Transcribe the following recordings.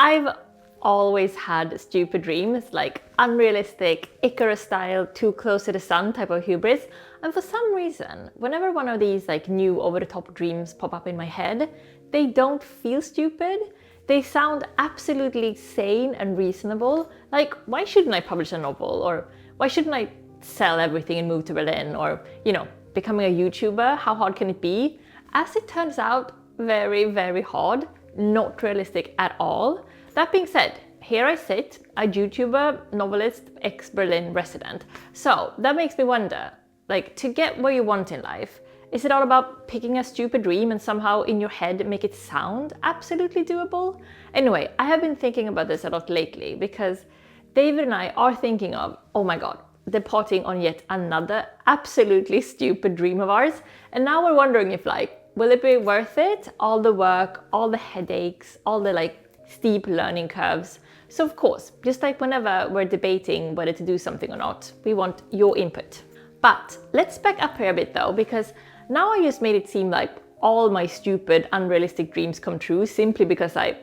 I've always had stupid dreams, like unrealistic, Icarus style, too close to the sun type of hubris. And for some reason, whenever one of these like new over-the-top dreams pop up in my head, they don't feel stupid. They sound absolutely sane and reasonable. Like, why shouldn't I publish a novel? Or why shouldn't I sell everything and move to Berlin? Or, becoming a YouTuber, how hard can it be? As it turns out, very, very hard. Not realistic at all. That being said, here I sit, a YouTuber, novelist, ex-Berlin resident. So that makes me wonder, like, to get where you want in life, is it all about picking a stupid dream and somehow in your head make it sound absolutely doable? Anyway, I have been thinking about this a lot lately because David and I are thinking of, oh my god, departing on yet another absolutely stupid dream of ours. And now we're wondering if will it be worth it? All the work, all the headaches, all the steep learning curves. So of course, just like whenever we're debating whether to do something or not, we want your input. But let's back up here a bit though, because now I just made it seem like all my stupid, unrealistic dreams come true simply because I,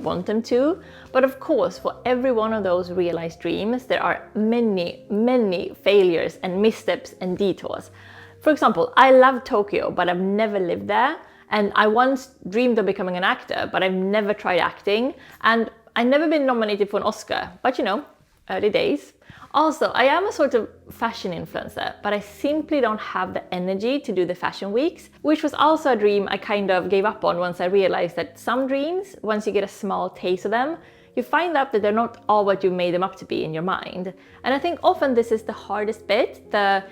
want them to. But of course, for every one of those realized dreams, there are many, many failures and missteps and detours. For example, I love Tokyo, but I've never lived there. And I once dreamed of becoming an actor, but I've never tried acting. And I've never been nominated for an Oscar, but early days. Also, I am a sort of fashion influencer, but I simply don't have the energy to do the fashion weeks, which was also a dream I kind of gave up on once I realized that some dreams, once you get a small taste of them, you find out that they're not all what you made them up to be in your mind. And I think often this is the hardest bit, the,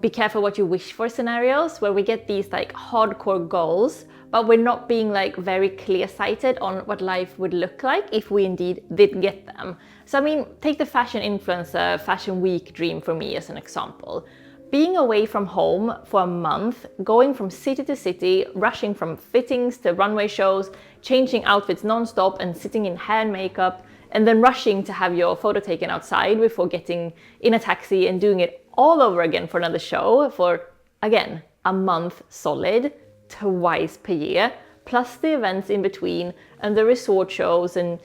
be careful what you wish for scenarios, where we get these hardcore goals, but we're not being very clear-sighted on what life would look like if we indeed did get them. So take the fashion influencer, fashion week dream for me as an example. Being away from home for a month, going from city to city, rushing from fittings to runway shows, changing outfits non-stop and sitting in hair and makeup, and then rushing to have your photo taken outside before getting in a taxi and doing it all over again for another show for, again, a month solid, twice per year, plus the events in between and the resort shows and,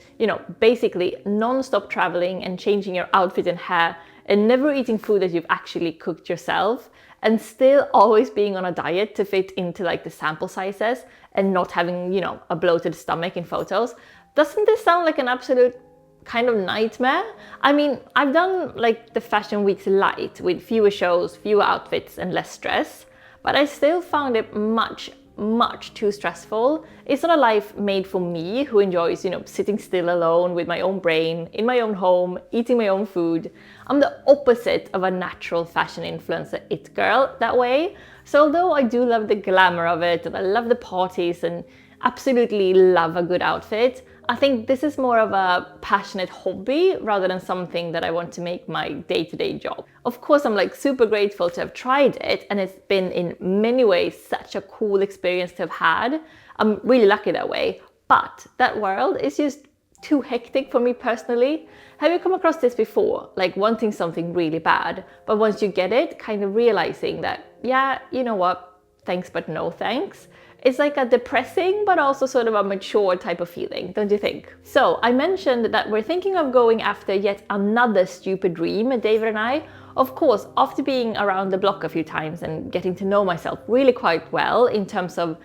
basically non-stop traveling and changing your outfit and hair and never eating food that you've actually cooked yourself, and still always being on a diet to fit into the sample sizes and not having, a bloated stomach in photos. Doesn't this sound like an absolute kind of nightmare? I've done the fashion weeks light with fewer shows, fewer outfits and less stress, but I still found it much too stressful. It's not a life made for me who enjoys, sitting still alone with my own brain, in my own home, eating my own food. I'm the opposite of a natural fashion influencer it girl that way. So although I do love the glamour of it and I love the parties and absolutely love a good outfit, I think this is more of a passionate hobby rather than something that I want to make my day-to-day job. Of course, I'm super grateful to have tried it, and it's been in many ways such a cool experience to have had. I'm really lucky that way, but that world is just too hectic for me personally. Have you come across this before? Wanting something really bad, but once you get it, kind of realizing that, yeah, you know what, thanks but no thanks. It's a depressing but also sort of a mature type of feeling, don't you think? So I mentioned that we're thinking of going after yet another stupid dream, David and I. Of course, after being around the block a few times and getting to know myself really quite well in terms of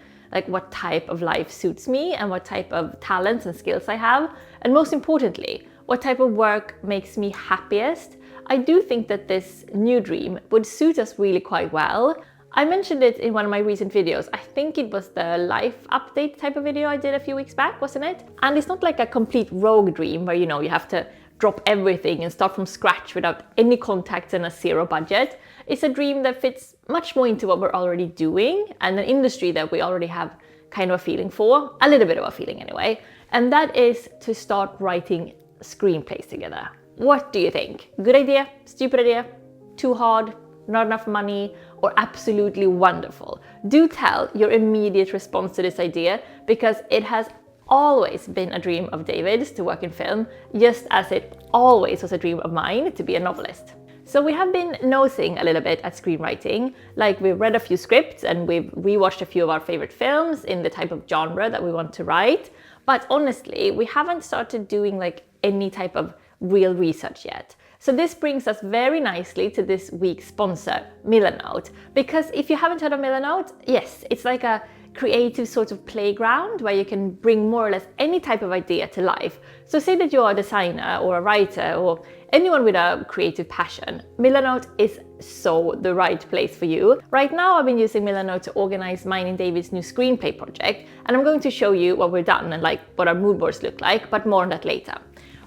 what type of life suits me and what type of talents and skills I have, and most importantly, what type of work makes me happiest, I do think that this new dream would suit us really quite well. I mentioned it in one of my recent videos. I think it was the life update type of video I did a few weeks back, wasn't it? And it's not like a complete rogue dream where, you have to drop everything and start from scratch without any contacts and a zero budget. It's a dream that fits much more into what we're already doing and an industry that we already have kind of a feeling for, a little bit of a feeling anyway. And that is to start writing screenplays together. What do you think? Good idea? Stupid idea? Too hard? Not enough money, or absolutely wonderful? Do tell your immediate response to this idea, because it has always been a dream of David's to work in film, just as it always was a dream of mine to be a novelist. So we have been nosing a little bit at screenwriting, we've read a few scripts and we've rewatched a few of our favorite films in the type of genre that we want to write. But honestly, we haven't started doing like any type of real research yet. So this brings us very nicely to this week's sponsor, Milanot. Because if you haven't heard of Milanot, yes, it's like a creative sort of playground where you can bring more or less any type of idea to life. So say that you're a designer or a writer or anyone with a creative passion, Milanot is so the right place for you. Right now I've been using Milanot to organize mine and David's new screenplay project, and I'm going to show you what we've done and like what our mood boards look like, but more on that later.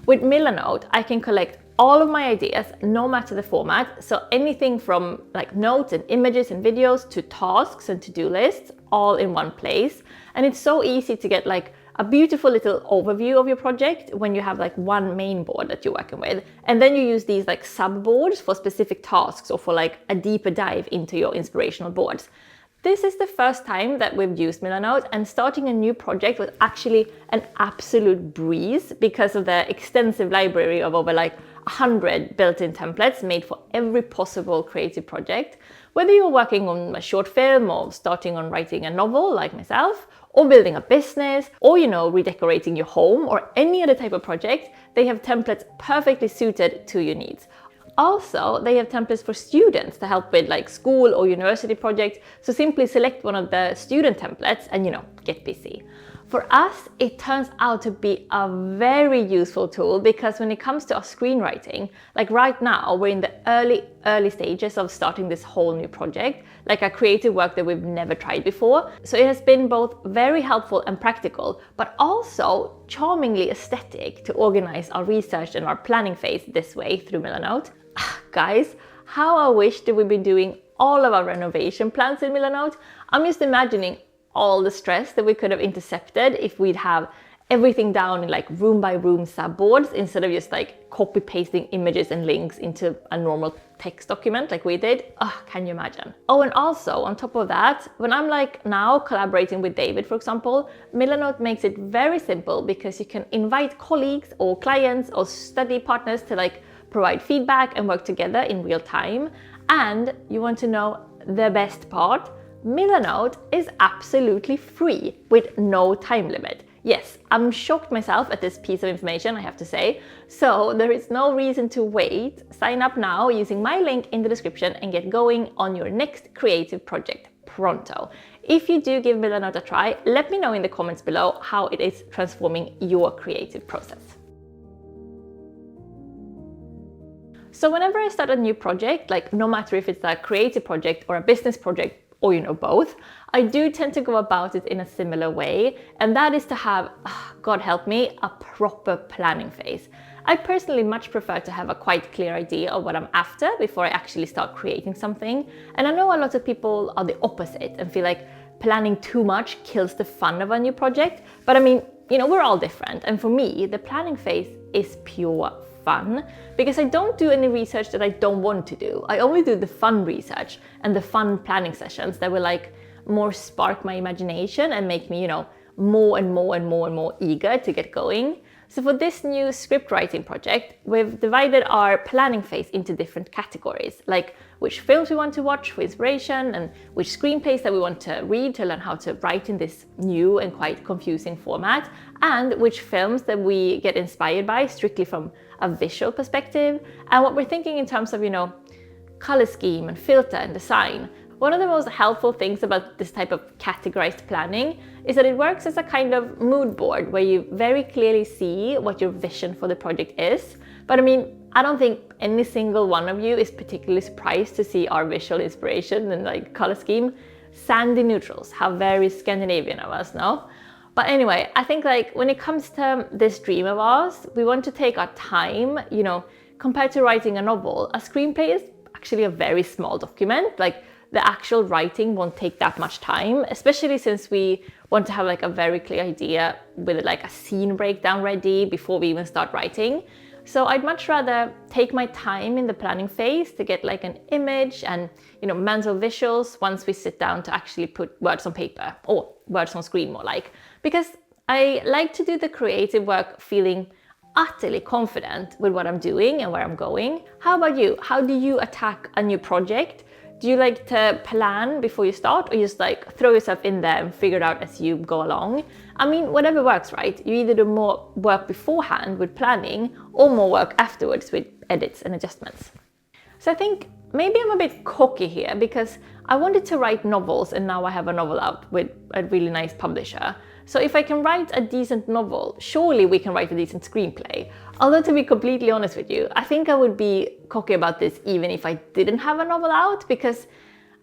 With Milanot, I can collect all of my ideas, no matter the format. So anything from like notes and images and videos to tasks and to-do lists, all in one place. And it's so easy to get like a beautiful little overview of your project when you have like one main board that you're working with. And then you use these like sub-boards for specific tasks or for like a deeper dive into your inspirational boards. This is the first time that we've used Milanot, and starting a new project was actually an absolute breeze because of the extensive library of over like 100 built-in templates made for every possible creative project. Whether you're working on a short film or starting on writing a novel like myself, or building a business, or redecorating your home or any other type of project, they have templates perfectly suited to your needs. Also, they have templates for students to help with like school or university projects. So simply select one of the student templates and get busy. For us, it turns out to be a very useful tool because when it comes to our screenwriting, like right now, we're in the early stages of starting this whole new project, like a creative work that we've never tried before. So it has been both very helpful and practical, but also charmingly aesthetic to organize our research and our planning phase this way through Milanot. Guys, how I wish that we'd been doing all of our renovation plans in Milanot. I'm just imagining all the stress that we could have intercepted if we'd have everything down in like room by room subboards instead of just like copy pasting images and links into a normal text document like we did. Oh, can you imagine? Oh, and also on top of that, when I'm like now collaborating with David, for example, Milanot makes it very simple because you can invite colleagues or clients or study partners to like provide feedback and work together in real time. And you want to know the best part? Milanot is absolutely free with no time limit. Yes, I'm shocked myself at this piece of information, I have to say. So there is no reason to wait. Sign up now using my link in the description and get going on your next creative project pronto. If you do give Milanot a try, let me know in the comments below how it is transforming your creative process. So whenever I start a new project, like no matter if it's a creative project or a business project, or both, I do tend to go about it in a similar way, and that is to have, God help me, a proper planning phase. I personally much prefer to have a quite clear idea of what I'm after before I actually start creating something, and I know a lot of people are the opposite and feel like planning too much kills the fun of a new project, but I mean, we're all different, and for me, the planning phase is pure fun because I don't do any research that I don't want to do. I only do the fun research and the fun planning sessions that will like more spark my imagination and make me, more and more eager to get going. So for this new script writing project, we've divided our planning phase into different categories, like which films we want to watch for inspiration and which screenplays that we want to read to learn how to write in this new and quite confusing format, and which films that we get inspired by strictly from a visual perspective, and what we're thinking in terms of, color scheme and filter and design. One of the most helpful things about this type of categorized planning is that it works as a kind of mood board where you very clearly see what your vision for the project is. But I mean, I don't think any single one of you is particularly surprised to see our visual inspiration and like color scheme. Sandy neutrals, how very Scandinavian of us, no? But anyway, I think like when it comes to this dream of ours, we want to take our time, compared to writing a novel, a screenplay is actually a very small document. Like the actual writing won't take that much time, especially since we want to have like a very clear idea with like a scene breakdown ready before we even start writing. So I'd much rather take my time in the planning phase to get like an image and, mental visuals once we sit down to actually put words on paper or words on screen more like, because I like to do the creative work feeling utterly confident with what I'm doing and where I'm going. How about you? How do you attack a new project? Do you like to plan before you start, or you just like throw yourself in there and figure it out as you go along? I mean, whatever works, right? You either do more work beforehand with planning or more work afterwards with edits and adjustments. So I think maybe I'm a bit cocky here because I wanted to write novels and now I have a novel out with a really nice publisher. So if I can write a decent novel, surely we can write a decent screenplay. Although to be completely honest with you, I think I would be cocky about this even if I didn't have a novel out, because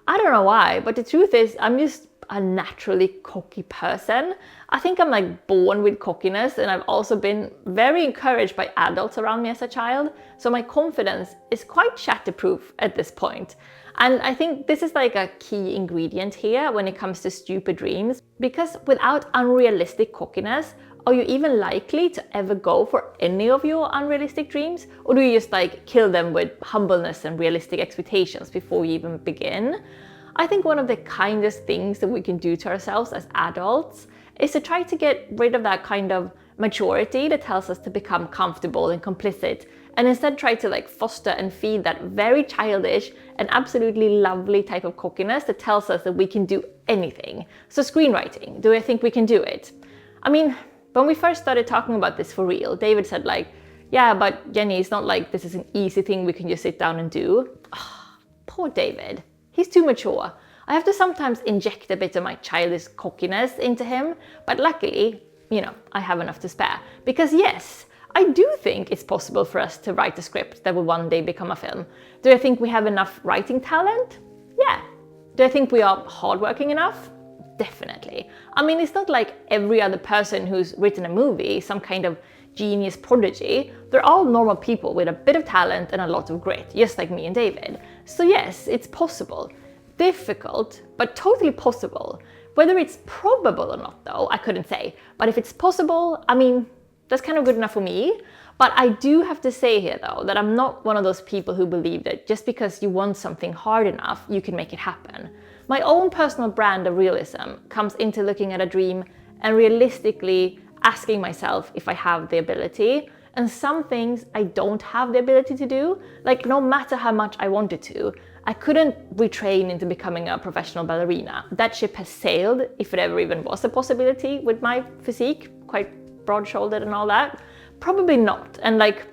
I don't know why, but the truth is I'm just a naturally cocky person. I think I'm like born with cockiness, and I've also been very encouraged by adults around me as a child. So my confidence is quite shatterproof at this point. And I think this is like a key ingredient here when it comes to stupid dreams, because without unrealistic cockiness, are you even likely to ever go for any of your unrealistic dreams? Or do you just like kill them with humbleness and realistic expectations before you even begin? I think one of the kindest things that we can do to ourselves as adults is to try to get rid of that kind of maturity that tells us to become comfortable and complicit, and instead try to like foster and feed that very childish and absolutely lovely type of cockiness that tells us that we can do anything. So screenwriting, do I think we can do it? I mean, when we first started talking about this for real, David said like, yeah, but Jenny, it's not like this is an easy thing we can just sit down and do. Oh, poor David. He's too mature. I have to sometimes inject a bit of my childish cockiness into him, but luckily, I have enough to spare. Because yes, I do think it's possible for us to write a script that will one day become a film. Do I think we have enough writing talent? Yeah. Do I think we are hardworking enough? Definitely. I mean, it's not like every other person who's written a movie is some kind of genius prodigy. They're all normal people with a bit of talent and a lot of grit, just like me and David. So yes, it's possible. Difficult, but totally possible. Whether it's probable or not, though, I couldn't say. But if it's possible, I mean, that's kind of good enough for me. But I do have to say here, though, that I'm not one of those people who believe that just because you want something hard enough, you can make it happen. My own personal brand of realism comes into looking at a dream and realistically asking myself if I have the ability. And some things I don't have the ability to do. Like, no matter how much I wanted to, I couldn't retrain into becoming a professional ballerina. That ship has sailed, if it ever even was a possibility with my physique, quite broad-shouldered and all that. Probably not. And like,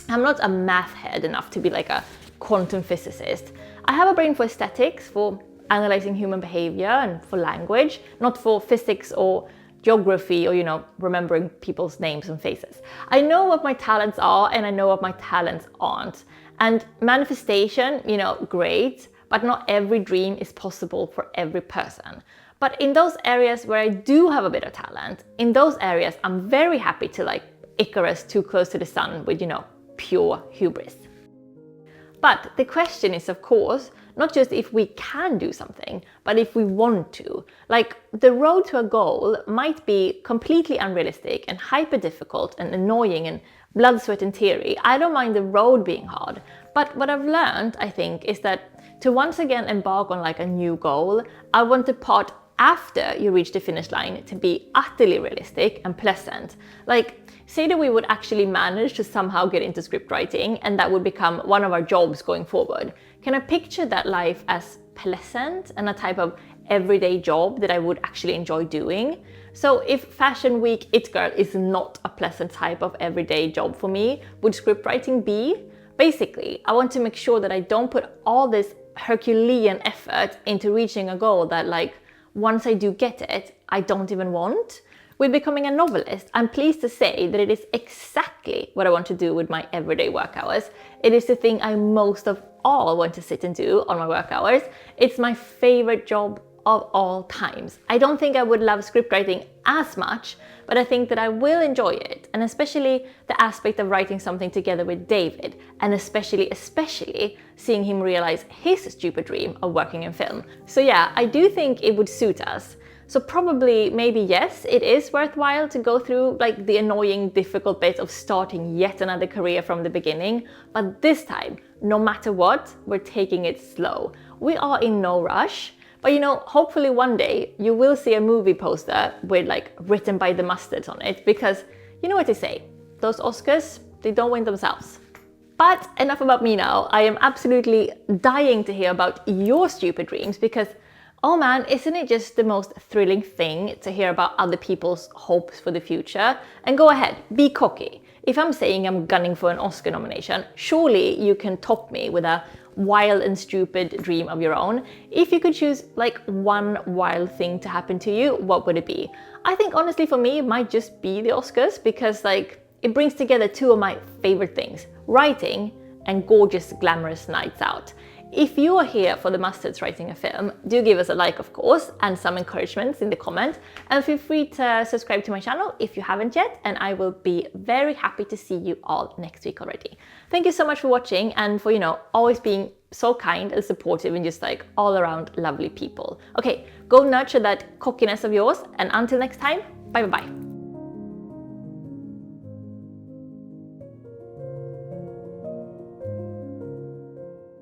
I'm not a math head enough to be like a quantum physicist. I have a brain for aesthetics, for analyzing human behavior, and for language, not for physics or geography or, remembering people's names and faces. I know what my talents are and I know what my talents aren't. And manifestation, great, but not every dream is possible for every person. But in those areas where I do have a bit of talent, in those areas, I'm very happy to like Icarus too close to the sun with, pure hubris. But the question is, of course, not just if we can do something, but if we want to. Like, the road to a goal might be completely unrealistic and hyper difficult and annoying and blood, sweat and teary. I don't mind the road being hard. But what I've learned, I think, is that to once again embark on like a new goal, I want the part after you reach the finish line to be utterly realistic and pleasant. Like, say that we would actually manage to somehow get into script writing and that would become one of our jobs going forward. Can I picture that life as pleasant and a type of everyday job that I would actually enjoy doing? So if Fashion Week It Girl is not a pleasant type of everyday job for me, would script writing be? Basically, I want to make sure that I don't put all this Herculean effort into reaching a goal that, like, once I do get it, I don't even want. With becoming a novelist, I'm pleased to say that it is exactly what I want to do with my everyday work hours. It is the thing I most of all want to sit and do on my work hours. It's my favorite job of all times. I don't think I would love scriptwriting as much, but I think that I will enjoy it, and especially the aspect of writing something together with David, and especially seeing him realize his stupid dream of working in film. So yeah, I do think it would suit us. So probably, maybe yes, it is worthwhile to go through like the annoying, difficult bit of starting yet another career from the beginning. But this time, no matter what, we're taking it slow. We are in no rush. But hopefully one day you will see a movie poster with like written by the mustards on it, because you know what they say, those Oscars, they don't win themselves. But enough about me now. I am absolutely dying to hear about your stupid dreams because, oh man, isn't it just the most thrilling thing to hear about other people's hopes for the future? And go ahead, be cocky. If I'm saying I'm gunning for an Oscar nomination, surely you can top me with a wild and stupid dream of your own. If you could choose like one wild thing to happen to you, what would it be? I think honestly for me, it might just be the Oscars because like it brings together two of my favorite things, writing and gorgeous glamorous nights out. If you are here for the Mustards writing a film, do give us a like of course and some encouragements in the comments, and feel free to subscribe to my channel if you haven't yet, and I will be very happy to see you all next week already. Thank you so much for watching and for, always being so kind and supportive and just like all around lovely people. Okay, go nurture that cockiness of yours, and until next time, bye bye bye.